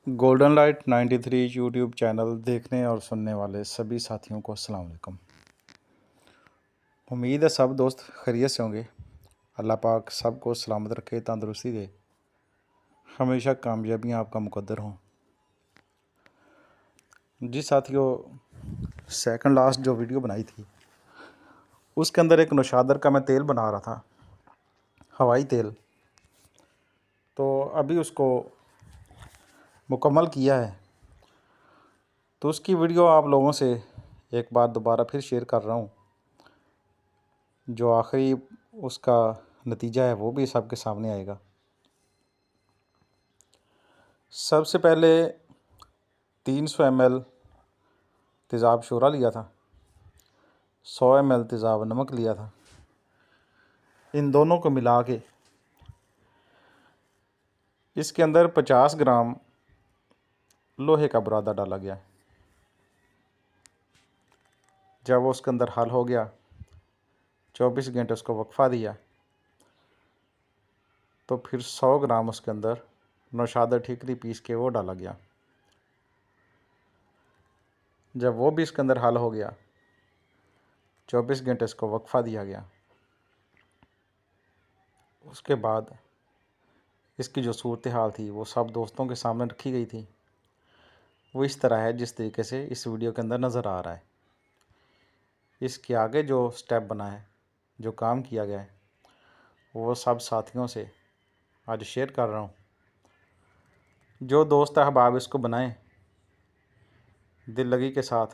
Golden light 93 YouTube channel देखने और सुनने वाले सभी साथियों को अस्सलाम वालेकुम। उम्मीद है सब दोस्त खैरियत से होंगे। अल्लाह पाक सबको सलामत रखे, तंदुरुस्ती दे, हमेशा कामयाबियाँ आपका मुकद्दर हों। जी साथियों, सेकंड लास्ट जो वीडियो बनाई थी उसके अंदर एक नौशादर का मैं तेल बना रहा था, हवाई तेल। तो अभी उसको मुकम्मल किया है, तो उसकी वीडियो आप लोगों से एक बार दोबारा फिर शेयर कर रहा हूँ। जो आखिरी उसका नतीजा है वो भी सबके सामने आएगा। सबसे पहले 300 ml तेज़ाब शोरा लिया था, 100 ml तेज़ाब नमक लिया था। इन दोनों को मिला के इसके अंदर 50 ग्राम लोहे का बुरादा डाला गया। जब वो उसके अंदर हल हो गया, 24 घंटे उसको वक्फा दिया, तो फिर 100 ग्राम उसके अंदर नौशादर ठीकरी पीस के वो डाला गया। जब वो भी इसके अंदर हल हो गया, 24 घंटे इसको वक्फा दिया गया। उसके बाद इसकी जो सूरत हाल थी वो सब दोस्तों के सामने रखी गई थी। वो इस तरह है जिस तरीके से इस वीडियो के अंदर नज़र आ रहा है। इसके आगे जो स्टेप बना है, जो काम किया गया है, वो सब साथियों से आज शेयर कर रहा हूँ। जो दोस्त अहबाब इसको बनाएं दिल लगी के साथ,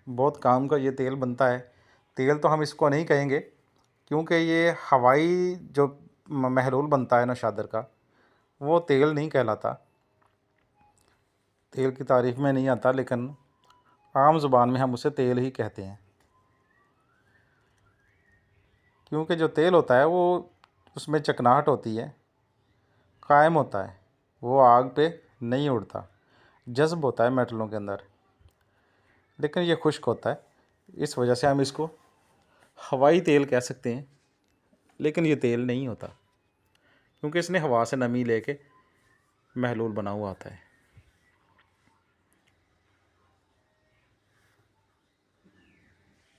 बहुत काम का ये तेल बनता है। तेल तो हम इसको नहीं कहेंगे, क्योंकि ये हवाई जो महलूल बनता है नौशादर का, वो तेल नहीं कहलाता। तेल की तारीफ़ में नहीं आता, लेकिन आम ज़ुबान में हम उसे तेल ही कहते हैं। क्योंकि जो तेल होता है वो उसमें चिकनाहट होती है, कायम होता है, वो आग पे नहीं उड़ता, जज़्ब होता है मेटलों के अंदर, लेकिन ये खुश्क होता है। इस वजह से हम इसको हवाई तेल कह सकते हैं, लेकिन ये तेल नहीं होता, क्योंकि इसने हवा से नमी लेके महलूल बना हुआ आता है।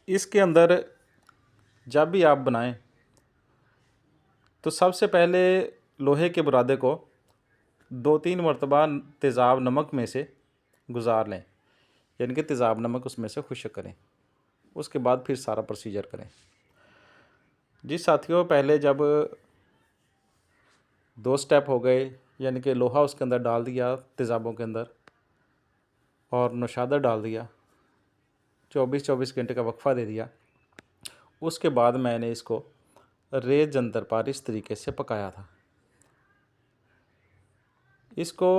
इसके अंदर जब भी आप बनाएं तो सबसे पहले लोहे के बुरादे को 2-3 मरतबा तेज़ाब नमक में से गुज़ार लें, यानी कि तेज़ाब नमक उसमें से खुश्क करें। उसके बाद फिर सारा प्रोसीजर करें। जी साथियों, पहले जब 2 स्टेप हो गए, यानी कि लोहा उसके अंदर डाल दिया तेज़ाबों के अंदर और नौशादर डाल दिया, 24-24 घंटे का वक्फ़ा दे दिया। उसके बाद मैंने इसको रेत जंतर पर इस तरीके से पकाया था। इसको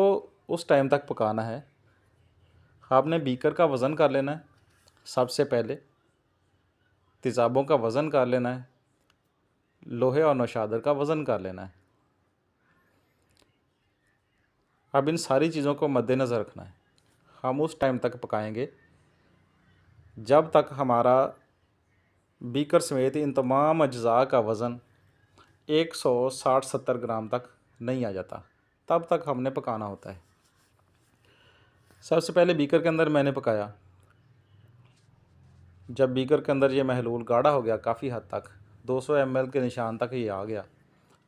उस टाइम तक पकाना है, आपने बीकर का वज़न कर लेना है। सबसे पहले तेज़ाबों का वज़न कर लेना है, लोहे और नौशादर का वज़न कर लेना है। अब इन सारी चीज़ों को मद्देनज़र रखना है। हम उस टाइम तक पकाएंगे जब तक हमारा बीकर समेत इन तमाम अज्ज़ा का वज़न 160-70 ग्राम तक नहीं आ जाता, तब तक हमने पकाना होता है। सबसे पहले बीकर के अंदर मैंने पकाया। जब बीकर के अंदर ये महलूल गाढ़ा हो गया, काफ़ी हद तक 200 ml के निशान तक ये आ गया,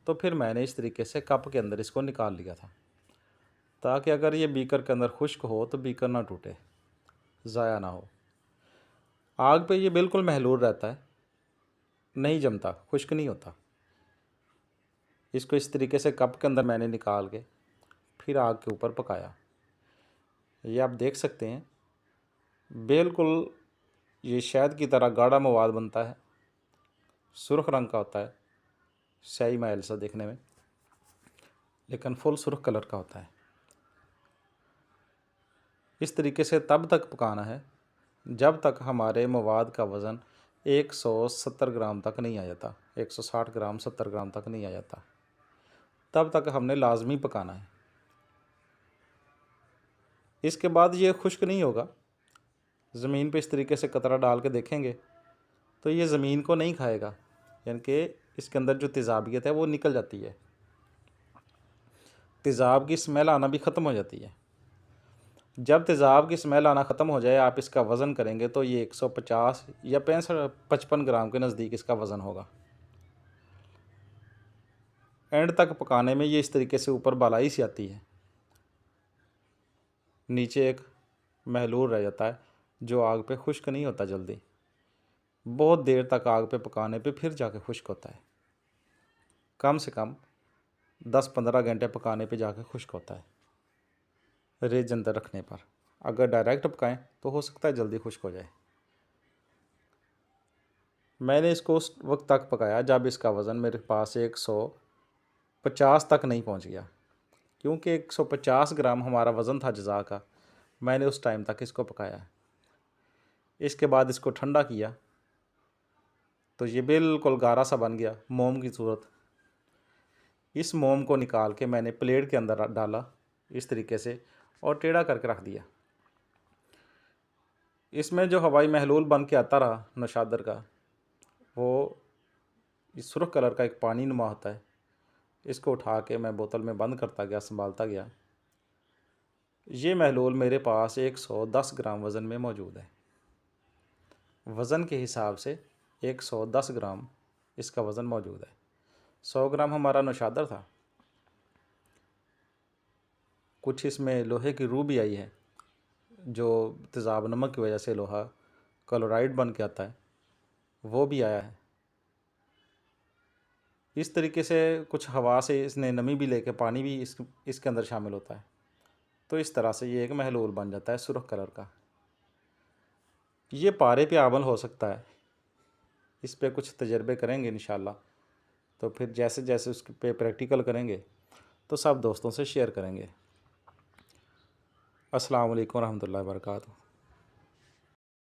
तो फिर मैंने इस तरीके से कप के अंदर इसको निकाल लिया था, ताकि अगर ये बीकर के अंदर खुश्क हो तो बीकर ना टूटे, ज़ाया ना हो। आग पे ये बिल्कुल महलूल रहता है, नहीं जमता, खुश्क नहीं होता। इसको इस तरीके से कप के अंदर मैंने निकाल के फिर आग के ऊपर पकाया। ये आप देख सकते हैं, बिल्कुल ये शहद की तरह गाढ़ा मवाद बनता है, सुर्ख रंग का होता है, स्याही माइल सा देखने में, लेकिन फुल सुर्ख कलर का होता है। इस तरीके से तब तक पकाना है जब तक हमारे मवाद का वज़न 170 ग्राम तक नहीं आ जाता, 160 ग्राम 70 ग्राम तक नहीं आ जाता, तब तक हमने लाजमी पकाना है। इसके बाद ये खुश्क नहीं होगा। ज़मीन पे इस तरीके से कतरा डाल के देखेंगे तो ये ज़मीन को नहीं खाएगा, यानी कि इसके अंदर जो तेज़ाबियत है वो निकल जाती है, तेज़ाब की स्मेल आना भी ख़त्म हो जाती है। जब तेज़ाब की स्मेल आना ख़त्म हो जाए, आप इसका वज़न करेंगे तो ये 150 या 55 ग्राम के नज़दीक इसका वज़न होगा। एंड तक पकाने में ये इस तरीके से ऊपर बालाई सी आती है, नीचे एक महलूल रह जाता है जो आग पे खुश्क नहीं होता जल्दी। बहुत देर तक आग पे पकाने पे फिर जाके खुश्क होता है, कम से कम 10-15 घंटे पकाने पे जाके खुश्क होता है रेज अंदर रखने पर। अगर डायरेक्ट पकाएं तो हो सकता है जल्दी खुश्क हो जाए। मैंने इसको उस वक्त तक पकाया जब इसका वज़न मेरे पास 150 तक नहीं पहुंच गया, क्योंकि 150 ग्राम हमारा वज़न था जज़ा का। मैंने उस टाइम तक इसको पकाया। इसके बाद इसको ठंडा किया तो ये बिल्कुल गाढ़ा सा बन गया, मोम की सूरत। इस मोम को निकाल के मैंने प्लेट के अंदर डाला इस तरीके से और टेढ़ा करके रख दिया। इसमें जो हवाई महलूल बन के आता रहा नौशादर का, वो इस सुर्ख कलर का एक पानी नुमा होता है। इसको उठा के मैं बोतल में बंद करता गया, संभालता गया। ये महलूल मेरे पास 110 ग्राम वज़न में मौजूद है। वज़न के हिसाब से 110 ग्राम इसका वज़न मौजूद है। 100 ग्राम हमारा नौशादर था। कुछ इसमें लोहे की रूह भी आई है, जो तेज़ाब नमक की वजह से लोहा क्लोराइड बन के आता है, वो भी आया है। इस तरीके से कुछ हवा से इसने नमी भी लेके पानी भी इसके अंदर शामिल होता है। तो इस तरह से ये एक महलूल बन जाता है सुर्ख कलर का। ये पारे पे अमल हो सकता है, इस पे कुछ तजर्बे करेंगे इंशाल्लाह। तो फिर जैसे जैसे उस पे प्रैक्टिकल करेंगे तो सब दोस्तों से शेयर करेंगे। अस्सलाम वालेकुम रहमतुल्लाहि व बरकातहू।